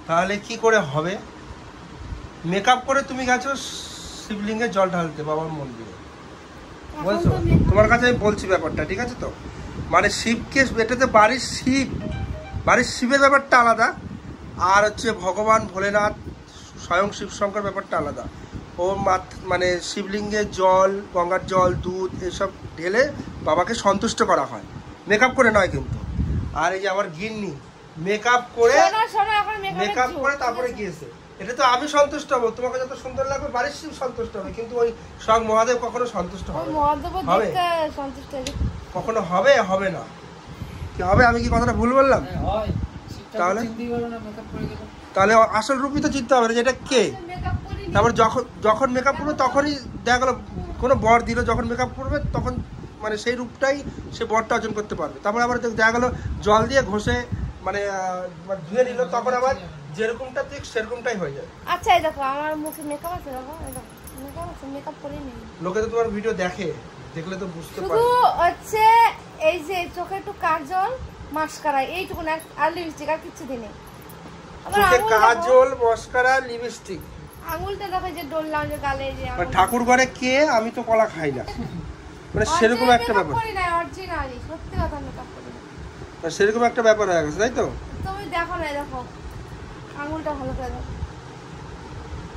তাহলে কি করে হবে? মেকআপ করে তুমি গেছো শিবলিঙ্গে জল ঢালতে বাবার মন্দিরে, বলছো? তোমার কাছে আমি বলছি ব্যাপারটা, ঠিক আছে তো? মানে শিবকে, এটাতে বাড়ির শিব, বাড়ির শিবের ব্যাপারটা আলাদা, আর হচ্ছে ভগবান ভোলেনাথ স্বয়ং শিব শঙ্কর ব্যাপারটা আলাদা। ও মানে শিবলিঙ্গে জল, গঙ্গার জল, দুধ এসব ঢেলে বাবাকে সন্তুষ্ট করা হয়, মেকআপ করে নয় কিন্তু। আর এই যে আমার গিন্নি মেকআপ করে তারপরে গিয়েছে, এটা তো আমি সন্তুষ্ট হবো, তোমাকে যত সুন্দর লাগবে বাড়ির শিব সন্তুষ্ট হবে, কিন্তু ওই স্বয়ং মহাদেব কখনো সন্তুষ্ট হবে? কখনো হবে? হবে না। কি হবে? আমি কি কথাটা ভুল বললাম? তাহলে তাহলে আসল রূপই তো চিনতে হবে, যেটা কে। তারপর যখন মেকআপ করবে তখনই দেখা গেলো কোনো বর দিল, যখন মেকআপ করবে তখন মানে সেই রূপটাই সে বরটা অর্জন করতে পারবে। তারপর আবার দেখা গেলো জল দিয়ে ঘষে মানে ধুয়ে নিল, তখন আবার যেরকমটা ঠিক সেরকমটাই হয়ে যায়। আচ্ছা এই দেখো আমার মুখে মেকআপ আছে, দেখো মেকআপ আছে, মেকআপ করে নেই। লোকে তো তোমার ভিডিও দেখে, দেখলে তো বুঝতে পারে। শুধু হচ্ছে এই যে চোখে একটু কাজল, মাস্কারা, এইটুকু আর লিপস্টিক, আর কিছু দিনে চোখে কাজল, মাস্কারা, লিপস্টিক, আঙুলটা দেখো যে ডললাম যে গালে, যে ঠাকুর ঘরে কে, আমি তো কলা খাই না, মানে সেরকম একটা ব্যাপার। করি না অরিজিনালি, সত্যি কথা মেকআপ করি না, সেরকম একটা ব্যাপার হয়ে গেছে, তাই তো? তুমি দেখো না, দেখো আঙুলটা ভালো করে দেখো।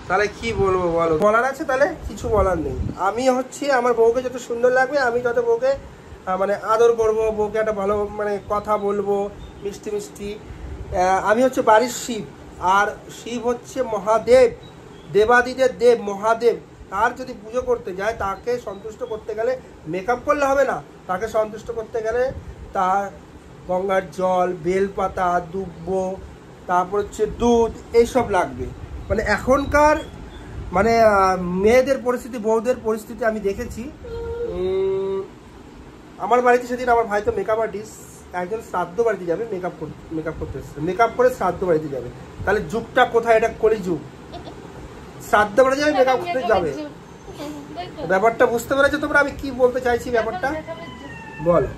তাহলে কি বলবো বলো? বলার আছে? তাহলে কিছু বলার নেই। আমি হচ্ছে আমার বউকে যত সুন্দর লাগবে, আমি যত বউকে মানে আদর করবো, বউকে একটা ভালো মানে কথা বলবো মিষ্টি মিষ্টি। আমি হচ্ছে বাড়ির শিব, আর শিব হচ্ছে মহাদেব, দেবাদিদের দেব মহাদেব। তার যদি পুজো করতে যায়, তাকে সন্তুষ্ট করতে গেলে মেকআপ করলে হবে না, তাকে সন্তুষ্ট করতে গেলে তার গঙ্গার জল, বেলপাতা, দুব্ব, তারপর হচ্ছে দুধ, এইসব লাগবে। মানে এখনকার মানে মেয়েদের পরিস্থিতি, বউদের পরিস্থিতি আমি দেখেছি। আমার বাড়িতে সেদিন আমার ভাই তো মেকআপ আর্টিস্ট, একজন শ্রাদ্ধ বাড়িতে যাবে মেকআপ করতে এসেছে, মেকআপ করে শ্রাদ্ধ বাড়িতে যাবে। তাহলে যুগটা কোথায়? এটা কলি যুগ, শ্রাদ্ধ বাড়িতে যাবে মেকআপ করতে যাবে। ব্যাপারটা বুঝতে পেরেছো তোমরা আমি কি বলতে চাইছি? ব্যাপারটা বলো।